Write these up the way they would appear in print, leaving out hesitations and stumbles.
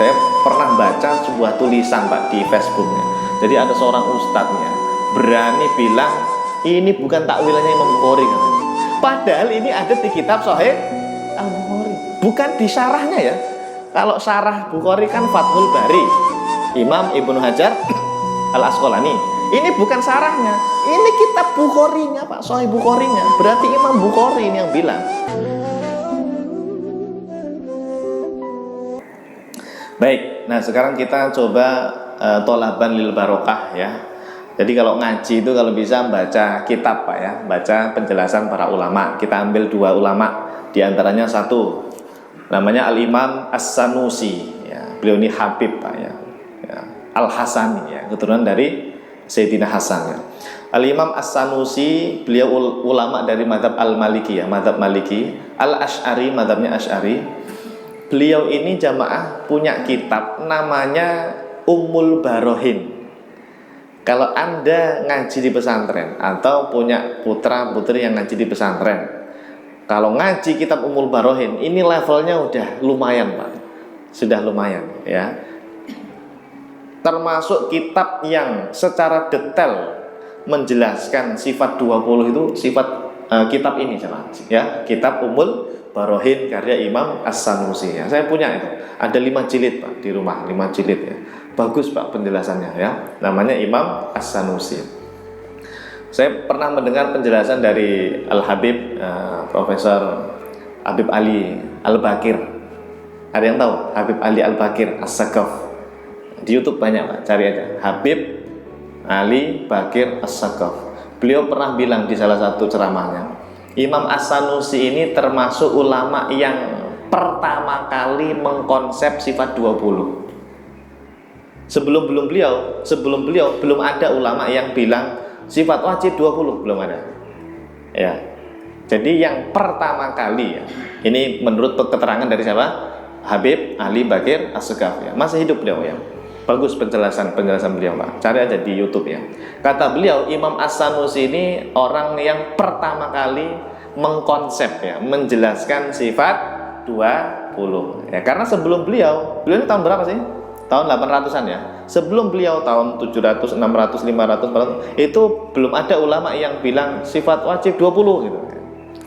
Saya pernah baca sebuah tulisan Pak di Facebooknya. Jadi ada seorang ustadznya berani bilang ini bukan takwilnya Imam Bukhari kan. Padahal ini ada di kitab Sahih Al-Bukhari, bukan di syarahnya ya. Kalau syarah Bukhari kan Fathul Bari, Imam Ibnu Hajar Al-Asqalani. Ini bukan syarahnya, ini kitab Bukharinya Pak, Sahih Bukharinya. Berarti Imam Bukhari ini yang bilang. Baik, nah sekarang kita coba tolaban lil barokah ya. Jadi kalau ngaji itu kalau bisa baca kitab Pak ya, baca penjelasan para ulama. Kita ambil dua ulama, diantaranya satu namanya Al-Imam As-Sanusi ya. Beliau ini Habib Pak ya, Al-Hasani ya, keturunan dari Sayyidina Hasan ya. Al-Imam As-Sanusi beliau ulama dari madhab Al-Maliki ya, madhab Maliki. Al-Ash'ari, madhabnya Ash'ari. Beliau ini jamaah punya kitab namanya Ummul Barohin. Kalau Anda ngaji di pesantren atau punya putra putri yang ngaji di pesantren, kalau ngaji kitab Ummul Barohin, ini levelnya udah lumayan Pak, sudah lumayan ya. Termasuk kitab yang secara detail menjelaskan sifat 20 itu sifat kitab ini jemaah ya, kitab Ummul Barohin karya Imam As-Sanusi ya. Saya punya itu, ada 5 jilid Pak di rumah, 5 jilid ya. Bagus Pak penjelasannya ya. Namanya Imam As-Sanusi. Saya pernah mendengar penjelasan dari Al-Habib Profesor Habib Ali Al-Bakir. Ada yang tahu Habib Ali Al-Bakir As-Sakaf? Di YouTube banyak Pak, cari aja Habib Ali Bakir As-Sakaf. Beliau pernah bilang di salah satu ceramahnya, Imam As-Sanusi ini termasuk ulama yang pertama kali mengkonsep sifat 20. Sebelum beliau belum ada ulama yang bilang sifat wajib 20, belum ada. Ya. Jadi yang pertama kali ya. Ini menurut keterangan dari siapa? Habib Ali Bakir As-Sakaf ya. Masih hidup beliau ya. Bagus penjelasan beliau Pak. Cari aja di YouTube ya. Kata beliau, Imam As-Sanusi ini orang yang pertama kali mengkonsep ya, menjelaskan sifat 20 ya. Karena sebelum beliau ini tahun berapa sih? Tahun 800-an ya. Sebelum beliau tahun 700, 600, 500, 400 itu belum ada ulama yang bilang sifat wajib 20 gitu.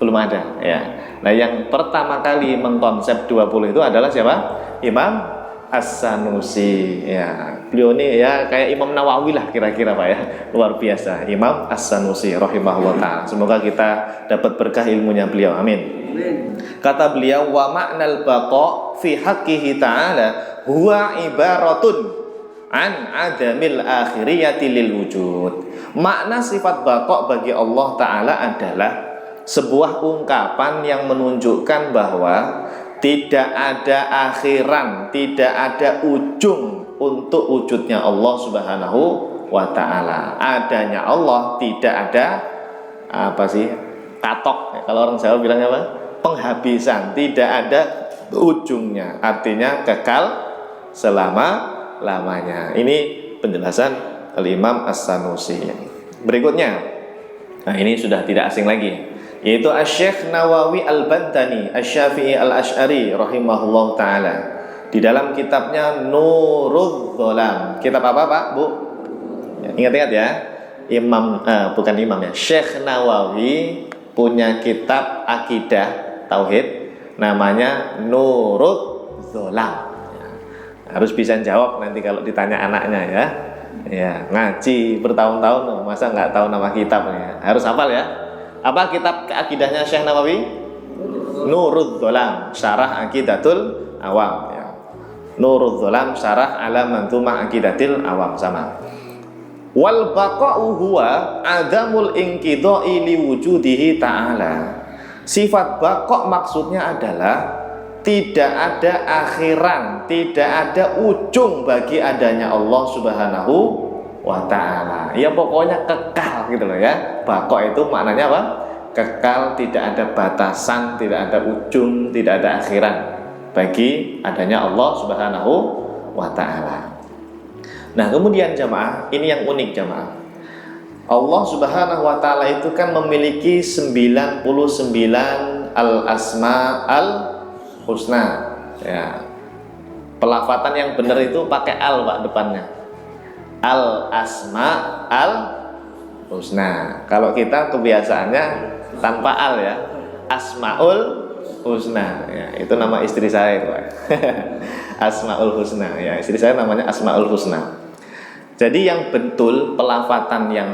Belum ada ya. Nah, yang pertama kali mengkonsep 20 itu adalah siapa? Imam As-Sanusi ya. Beliau ini ya kayak Imam Nawawi lah kira-kira Pak ya. Luar biasa Imam As-Sanusi rahimahullah ta'ala. Semoga kita dapat berkah ilmunya beliau. Amin. Kata beliau, wa ma'nal baqa fi haqqihi ta'ala huwa ibaratun an adamil akhiriyati lil wujud. Makna sifat baqa bagi Allah ta'ala adalah sebuah ungkapan yang menunjukkan bahwa tidak ada akhiran, tidak ada ujung untuk wujudnya Allah Subhanahu wa ta'ala. Adanya Allah tidak ada katok. Kalau orang Jawa bilangnya apa? Penghabisan, tidak ada ujungnya. Artinya kekal selama-lamanya. Ini penjelasan Al-Imam As-Sanusi. Berikutnya, nah ini sudah tidak asing lagi, yaitu Asy-Syaikh Nawawi Al-Bantani Asy-Syafi'i Al-Asy'ari rahimahullah ta'ala. Di dalam kitabnya Nurudz Dzalam. Kitab apa Pak, Bu? Ya, ingat-ingat ya. Bukan imam ya. Syekh Nawawi punya kitab akidah tauhid namanya Nurudz Dzalam. Ya, harus bisa jawab nanti kalau ditanya anaknya ya. Ya, ngaji bertahun-tahun masa nggak tahu nama kitabnya. Harus hafal ya. Apa kitab akidahnya Syekh Nawawi? Nurudz Dzalam, Syarah Aqidatul Awam ya. Nurudz Dzalam, Syarah ala Manzumah Aqidatil Awam sama. Wal baqa'u huwa adamul inqidha'i li wujudihi ta'ala. Sifat baqa' maksudnya adalah tidak ada akhiran, tidak ada ujung bagi adanya Allah Subhanahu wa ta'ala. Ya pokoknya kekal gitu loh ya. Baqa' itu maknanya apa? Kekal, tidak ada batasan, tidak ada ujung, tidak ada akhiran bagi adanya Allah Subhanahu wa ta'ala. Nah, kemudian jamaah, ini yang unik jamaah. Allah Subhanahu wa ta'ala itu kan memiliki 99 al-asma al-husna ya. Pelafatan yang benar itu pakai al Pak depannya. Al asma al husna. Kalau kita kebiasaannya tanpa al ya. Asmaul husna. Ya, itu nama istri saya Pak. Asmaul husna. Ya, istri saya namanya Asmaul husna. Jadi yang betul pelafatan yang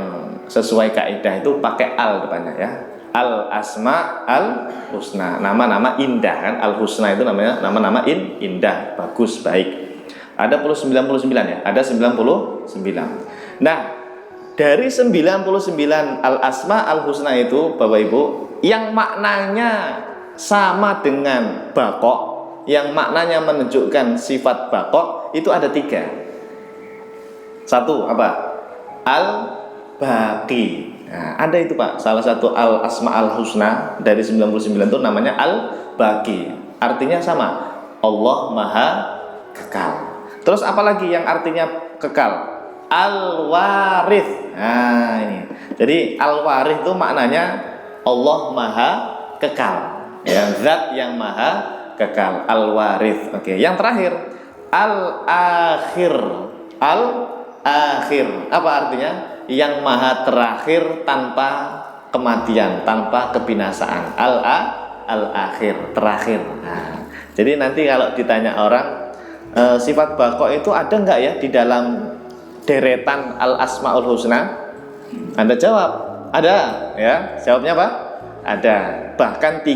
sesuai kaidah itu pakai al depannya ya. Al asma al husna, nama-nama indah kan. Al husna itu namanya nama-nama indah, bagus, baik. Ada 99 ya, ada 99. Nah, dari 99 al asma al husna itu Bapak Ibu, yang maknanya sama dengan baqo, yang maknanya menunjukkan sifat baqo itu ada 3. Satu apa? Al-Baqi. Nah, ada itu Pak, salah satu al-asma al-husna dari 99 itu namanya al-Baqi. Artinya sama, Allah Maha Kekal. Terus apalagi yang artinya kekal? Al-Warith. Nah ini, jadi al-Warith itu maknanya Allah Maha Kekal ya, zat yang Maha Kekal, al-Warith. Oke, yang terakhir al-Akhir. Al-Akhir, apa artinya? Yang maha terakhir tanpa kematian, tanpa kebinasaan. Al-akhir, terakhir. Nah, jadi nanti kalau ditanya orang sifat baqo itu ada enggak ya di dalam deretan al-asmaul husna? Anda jawab, ada ya. Jawabnya apa? Ada. Bahkan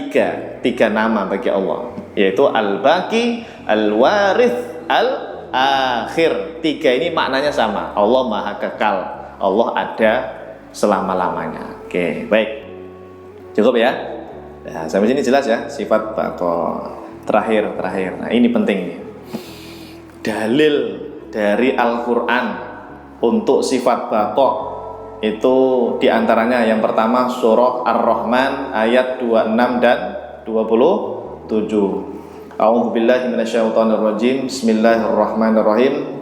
tiga nama bagi Allah, yaitu al-Baqi, al-Warith, al-Akhir. 3 ini maknanya sama. Allah Maha Kekal. Allah ada selama-lamanya. Oke, baik. Cukup ya? Nah, sampai sini jelas ya sifat baqo. Terakhir. Nah, ini penting. Dalil dari Al-Qur'an untuk sifat baqo itu diantaranya yang pertama surah Ar-Rahman ayat 26 dan 27. A'udzubillahi minasyaitonirrajim. Bismillahirrahmanirrahim.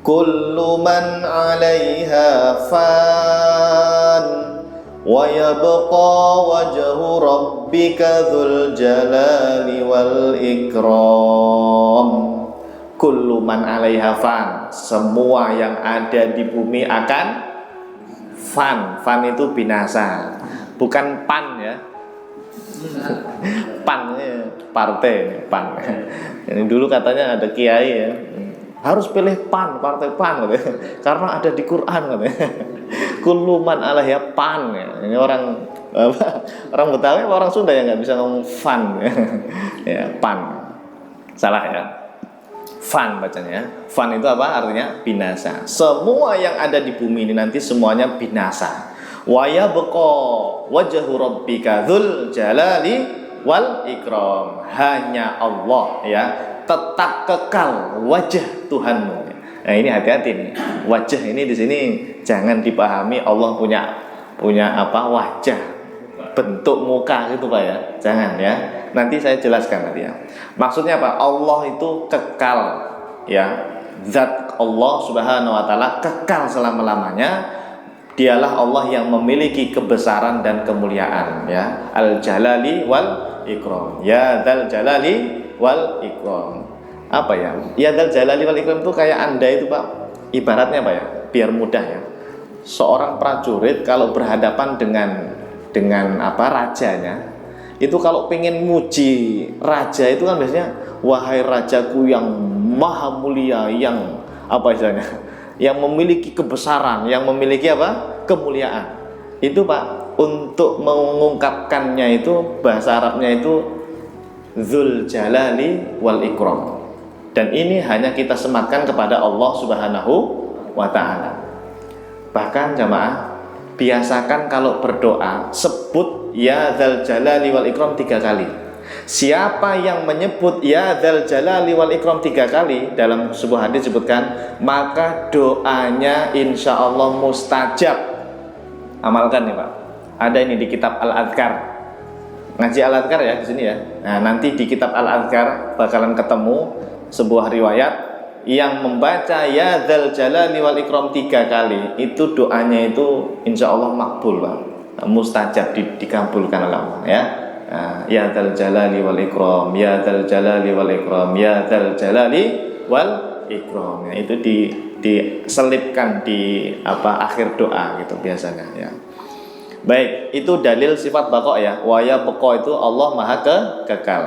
Kullu man 'alaiha fan wa yabqa wajhu rabbika dzul jalali wal ikram. Kullu man 'alaiha fan, semua yang ada di bumi akan fan. Fan itu binasa, bukan pan ya. Pan partai pan. Ini dulu katanya ada kiai ya, harus pilih pan, partai pan katanya, karena ada di Quran katanya. Kullu man 'alaiha pan ya. Ini orang Betawi apa orang Sunda yang nggak bisa ngomong fan ya, pan. Salah ya. Fan bacanya. Fan itu apa artinya? Binasa. Semua yang ada di bumi ini nanti semuanya binasa. Wa yabqa wajhu rabbika dzul jalali wal ikram. Hanya Allah ya tetap kekal wajah Tuhanmu. Nah ini hati-hati nih. Wajah ini di sini jangan dipahami Allah punya apa wajah, bentuk muka gitu Pak ya. Jangan ya. Nanti saya jelaskan nanti ya. Maksudnya apa? Allah itu kekal ya. Zat Allah Subhanahu wa taala kekal selama-lamanya. Dialah Allah yang memiliki kebesaran dan kemuliaan ya. Al-Jalali wal Ikram. Ya Dzal Jalali wal ikram. Apa ya? Ya dzal jalali wal ikram itu kayak Anda itu Pak, ibaratnya apa ya? Biar mudah ya. Seorang prajurit kalau berhadapan dengan apa rajanya, itu kalau pengen muji raja itu kan biasanya wahai rajaku yang maha mulia, yang apa istilahnya? Yang memiliki kebesaran, yang memiliki apa? Kemuliaan. Itu Pak, untuk mengungkapkannya itu bahasa Arabnya itu Dzul Jalali wal Ikram. Dan ini hanya kita sematkan kepada Allah Subhanahu wa taala. Bahkan jamaah, biasakan kalau berdoa sebut ya Dzal Jalali wal Ikram 3 kali. Siapa yang menyebut ya Dzal Jalali wal Ikram 3 kali, dalam sebuah hadis disebutkan, maka doanya insya Allah mustajab. Amalkan nih Pak. Ada ini di kitab Al-Adhkar. Ngaji Al-Adhkar ya di sini ya. Nah, nanti di kitab Al-Adhkar bakalan ketemu sebuah riwayat yang membaca ya Dzal Jalali wal Ikram 3 kali. Itu doanya itu insya Allah makbul Pak. Mustajab, dikabulkan oleh Allah ya. Ya Dzal Jalali wal Ikram, ya Dzal Jalali wal Ikram, ya Dzal Jalali wal ikram. Ya, itu diselipkan di akhir doa gitu biasanya ya. Baik, itu dalil sifat baqa ya. Wa yabqa itu Allah Maha kekal.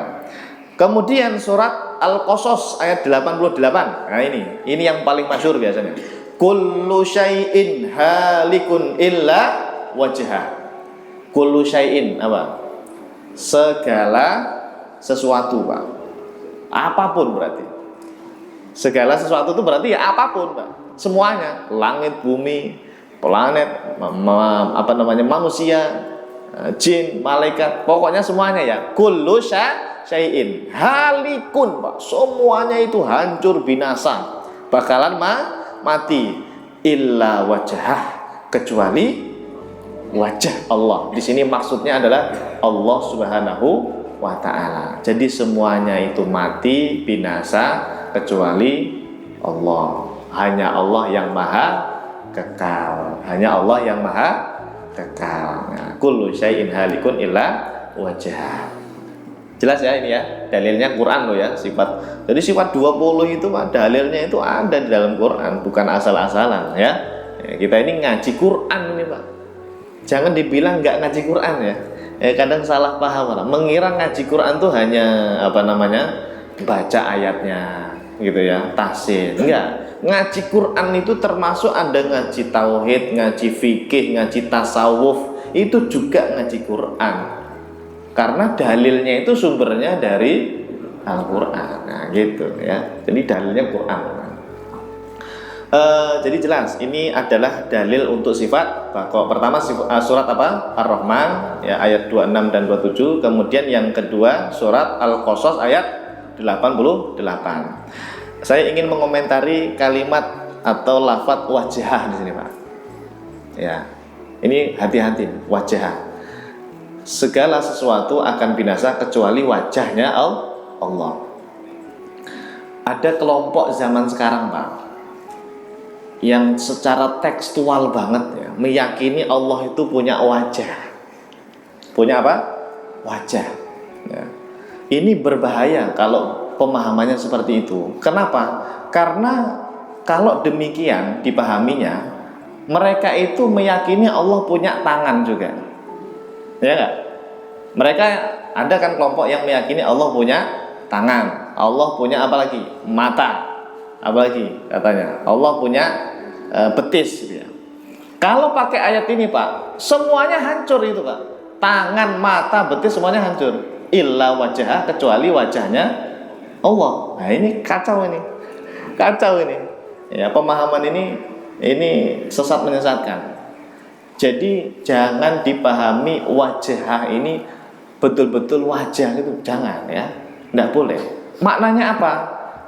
Kemudian surat Al-Qasas ayat 88. Nah ini yang paling masyhur biasanya. Kullu syai'in halikun illa wajhah. Kullu syai'in apa? Segala sesuatu, Pak. Apapun berarti. Segala sesuatu itu berarti ya apapun, Pak. Semuanya, langit, bumi, planet, manusia, jin, malaikat, pokoknya semuanya ya. Kullu syai'in halikun, Pak. Semuanya itu hancur binasa, bakalan mati illa wajhah, kecuali wajah Allah. Di sini maksudnya adalah Allah Subhanahu wa taala. Jadi semuanya itu mati, binasa kecuali Allah. Hanya Allah yang maha kekal. Hanya Allah yang maha kekal. Nah, kullu syai'in halikun illa wajhah. Jelas ya ini ya. Dalilnya Quran loh ya, sifat. Jadi sifat 20 itu Pak, dalilnya itu ada di dalam Quran, bukan asal-asalan ya. Kita ini ngaji Quran ini Pak. Jangan dibilang nggak ngaji Quran ya. Kadang salah paham orang. Mengira ngaji Quran tuh hanya baca ayatnya gitu ya, tahsin. Enggak. Ngaji Quran itu termasuk ada ngaji tauhid, ngaji fikih, ngaji tasawuf, itu juga ngaji Quran. Karena dalilnya itu sumbernya dari Al-Quran. Nah, gitu ya. Jadi dalilnya Quran. Jadi jelas ini adalah dalil untuk sifat baqa. Pertama surat Ar-Rahman ya, ayat 26 dan 27. Kemudian yang kedua surat Al-Qasas ayat 88. Saya ingin mengomentari kalimat atau lafaz wajhah di sini, Pak. Ya. Ini hati-hati, wajhah. Segala sesuatu akan binasa kecuali wajahnya Allah. Ada kelompok zaman sekarang, Pak, yang secara tekstual banget ya, meyakini Allah itu punya wajah. Punya apa? Wajah. Ya. Ini berbahaya kalau pemahamannya seperti itu. Kenapa? Karena kalau demikian dipahaminya, mereka itu meyakini Allah punya tangan juga. Ya enggak? Mereka ada kan kelompok yang meyakini Allah punya tangan, Allah punya apa lagi? Mata. Apa lagi katanya? Allah punya betis gitu ya. Kalau pakai ayat ini, Pak, semuanya hancur itu, Pak. Tangan, mata, betis semuanya hancur. Illa wajah, kecuali wajahnya Allah. Nah, ini kacau ini. Kacau ini. Ya, pemahaman ini sesat menyesatkan. Jadi jangan dipahami wajah ini betul-betul wajah itu, jangan ya. Tidak boleh. Maknanya apa?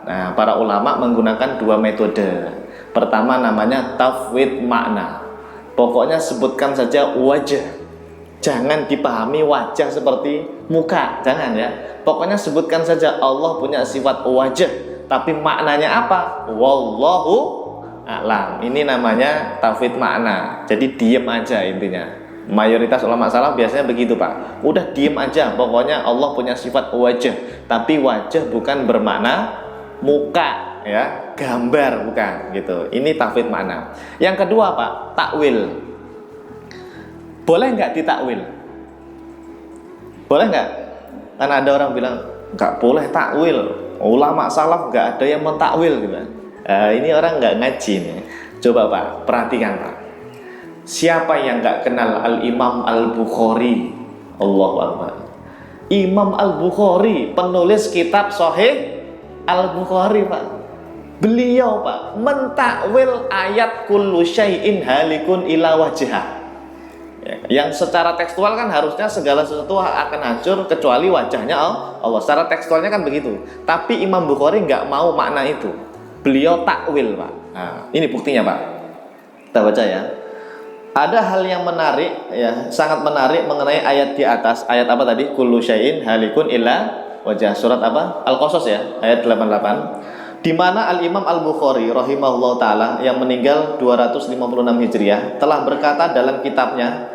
Nah, para ulama menggunakan dua metode. Pertama namanya tafwid makna. Pokoknya sebutkan saja wajah. Jangan dipahami wajah seperti muka, jangan ya. Pokoknya sebutkan saja Allah punya sifat wajah, tapi maknanya apa? Wallahu a'lam. Ini namanya tafwid makna. Jadi diem aja intinya. Mayoritas ulama salaf biasanya begitu, Pak. Udah diem aja, pokoknya Allah punya sifat wajah, tapi wajah bukan bermakna muka ya, gambar bukan gitu. Ini tafwid makna. Yang kedua, Pak, takwil. Boleh nggak ditakwil? Boleh nggak? Karena ada orang bilang nggak boleh takwil. Ulama salaf nggak ada yang mentakwil gitu. Ini orang nggak ngaji nih. Coba Pak, perhatikan Pak. Siapa yang nggak kenal Al-Imam Al-Bukhari? Allahu Akbar. Imam Al-Bukhari, penulis kitab Sahih Al-Bukhari, Pak. Beliau, Pak, mentakwil ayat kullu syai'in halikun ila wajhah. Ya, yang secara tekstual kan harusnya segala sesuatu akan hancur kecuali wajahnya Allah. Secara tekstualnya kan begitu. Tapi Imam Bukhari nggak mau makna itu. Beliau takwil, Pak. Nah, ini buktinya, Pak. Kita baca ya. Ada hal yang menarik ya, sangat menarik mengenai ayat di atas. Ayat apa tadi? Kullu syai'in halikun illa wajah. Surat apa? Al-Qasas ya, ayat 88. Di mana Al-Imam Al-Bukhari rahimahullah taala yang meninggal 256 Hijriah telah berkata dalam kitabnya,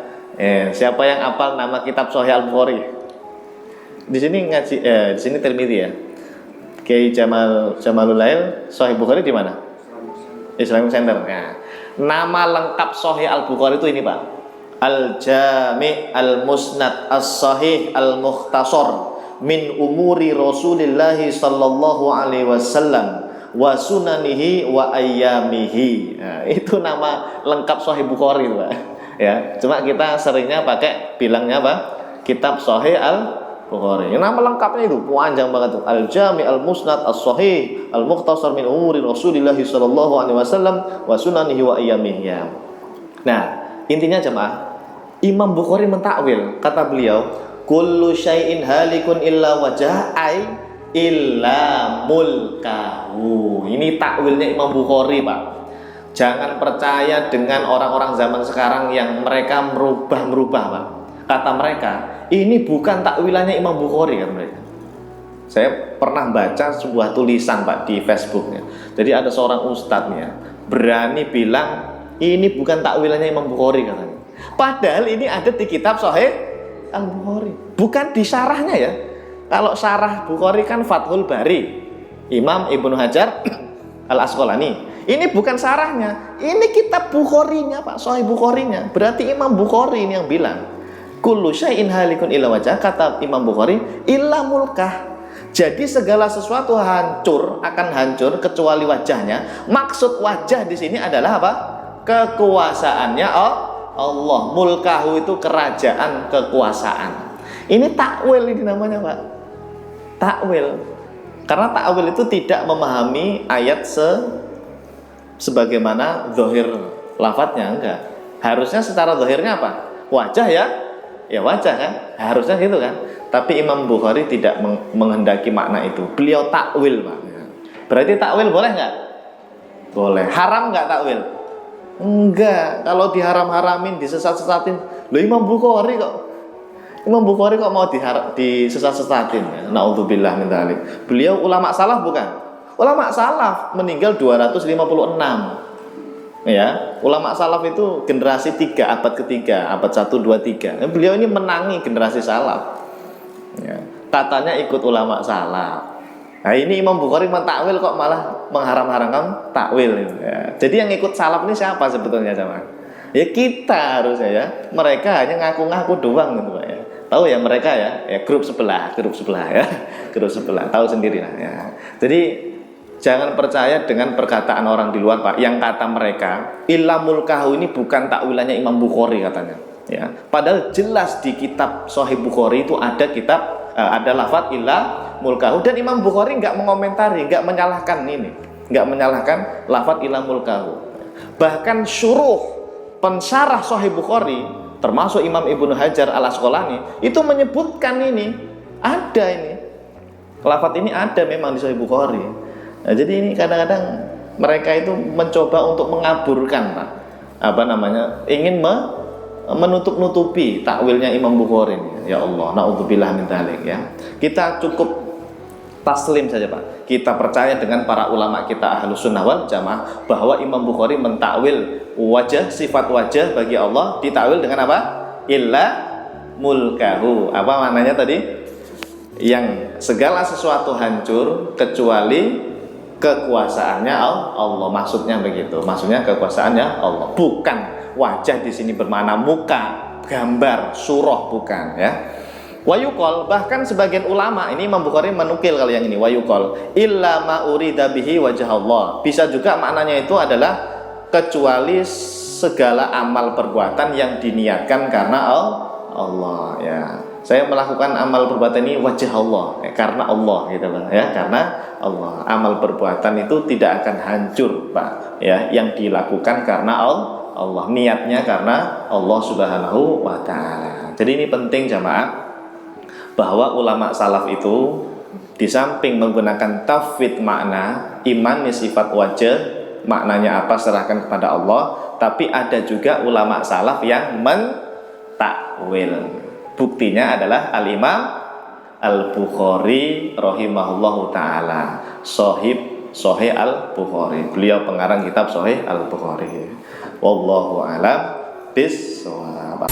siapa yang hafal nama kitab Sahih Al-Bukhari? Di sini ngaji di sini Tirmidzi ya. Kiai Jamalul Lail Sahih Bukhari di mana? Islamic Center. Ya. Nama lengkap Sahih Al-Bukhari itu ini, Pak. Al-Jami' Al-Musnad As-Sahih Al-Mukhtasar min umuri Rasulillah sallallahu alaihi wasallam wa sunanihi wa ayyamihi. Nah, itu nama lengkap Sahih Bukhari itu, Pak. Ya, cuma kita seringnya pakai bilangnya apa? Kitab Sahih Al-Bukhari. Nama lengkapnya itu panjang banget tuh. Al-Jami' Al-Musnad As-Sahih Al-Mukhtasar min umuri Rasulillah sallallahu alaihi wasallam wa sunanihi wa ayyamihi. Nah, intinya jemaah, Imam Bukhari mentakwil, kata beliau, kullu syai'in halikun illa wajah ay illa mulkahu. Ini takwilnya Imam Bukhari, Pak. Jangan percaya dengan orang-orang zaman sekarang yang mereka merubah-merubah, Pak. Kata mereka, ini bukan takwilannya Imam Bukhari, kan mereka. Saya pernah baca sebuah tulisan, Pak, di Facebooknya. Jadi ada seorang ustadznya berani bilang ini bukan takwilannya Imam Bukhari, katanya. Padahal ini ada di kitab Sahih Al-Bukhari, bukan di syarahnya ya. Kalau syarah Bukhari kan Fathul Bari, Imam Ibnu Hajar Al-Asqalani. Ini bukan syarahnya, ini kitab Bukharinya, Pak, Sahih Bukharinya. Berarti Imam Bukhari ini yang bilang, kullu syai'in halikun illa wajah, kata Imam Bukhari, illa mulkah. Jadi segala sesuatu akan hancur kecuali wajahnya. Maksud wajah di sini adalah apa? Kekuasaannya Allah. Mulkahu itu kerajaan, kekuasaan. Ini takwil, ini namanya, Pak. Takwil. Karena takwil itu tidak memahami ayat sebagaimana zahir lafadznya, enggak. Harusnya secara zahirnya apa? Wajah ya? Ya wajah kan? Harusnya gitu kan? Tapi Imam Bukhari tidak menghendaki makna itu. Beliau takwil, Pak. Berarti takwil boleh enggak? Boleh. Haram enggak takwil? Enggak. Kalau diharam-haramin, disesat-sesatin, loh Imam Bukhari kok mau disesat-sesatin, ya? Naudzubillah min dzalik. Beliau ulama salaf bukan? Ulama salaf meninggal 256. Ya, ulama salaf itu generasi 3, abad ketiga, abad 1, 2, 3. Beliau ini menangi generasi salaf. Ya, katanya ikut ulama salaf. Nah, ini Imam Bukhari mentakwil kok malah mengharam-haramkan takwil. Ya. Jadi yang ikut salaf ini siapa sebetulnya, sama? Ya kita harusnya ya. Mereka hanya ngaku-ngaku doang gitu, Pak ya. Tahu ya mereka ya, grup sebelah ya. Grup sebelah, tahu sendiri lah ya. Jadi jangan percaya dengan perkataan orang di luar, Pak, yang kata mereka illa mulkahu ini bukan takwilannya Imam Bukhari katanya. Ya. Padahal jelas di kitab Sahih Bukhari itu ada lafadz illa mulkahu, dan Imam Bukhari nggak mengomentari, nggak menyalahkan ini, nggak menyalahkan lafadz illa mulkahu. Bahkan syuruh pensyarah Sahih Bukhari termasuk Imam Ibnu Hajar Al-Asqalani itu menyebutkan ini, ada ini lafadz ini ada memang di Sahih Bukhari. Nah, jadi ini kadang-kadang mereka itu mencoba untuk mengaburkan, Pak, ingin menutup-nutupi takwilnya Imam Bukhari. Ya Allah, naudzubillah min dzalik ya. Kita cukup taslim saja, Pak. Kita percaya dengan para ulama kita Ahlus Sunnah wal Jamaah bahwa Imam Bukhari mentakwil wajah, sifat wajah bagi Allah ditakwil dengan apa? Illa mulkahu. Apa maknanya tadi? Yang segala sesuatu hancur kecuali kekuasaannya Allah. Maksudnya begitu. Maksudnya kekuasaannya Allah. Bukan wajah di sini bermakna muka, gambar, surah, bukan ya. Wayuqol, bahkan sebagian ulama, ini Imam Bukhari menukil kalau yang ini, wayuqol illa ma urida bihi wajah Allah. Bisa juga maknanya itu adalah kecuali segala amal perbuatan yang diniatkan karena Allah ya. Saya melakukan amal perbuatan ini wajah Allah, karena Allah gitu loh ya, karena Allah. Amal perbuatan itu tidak akan hancur, Pak ya, yang dilakukan karena Allah, niatnya karena Allah Subhanahu wa taala. Jadi ini penting jamaah, bahwa ulama salaf itu di samping menggunakan tafwid makna, iman sifat wajah, maknanya apa serahkan kepada Allah, tapi ada juga ulama salaf yang mentakwil. Buktinya adalah Al-Imam Al-Bukhari rahimahullahu ta'ala, Sahih Al-Bukhari. Beliau pengarang kitab Sahih Al-Bukhari. Wallahu a'lam bishawab.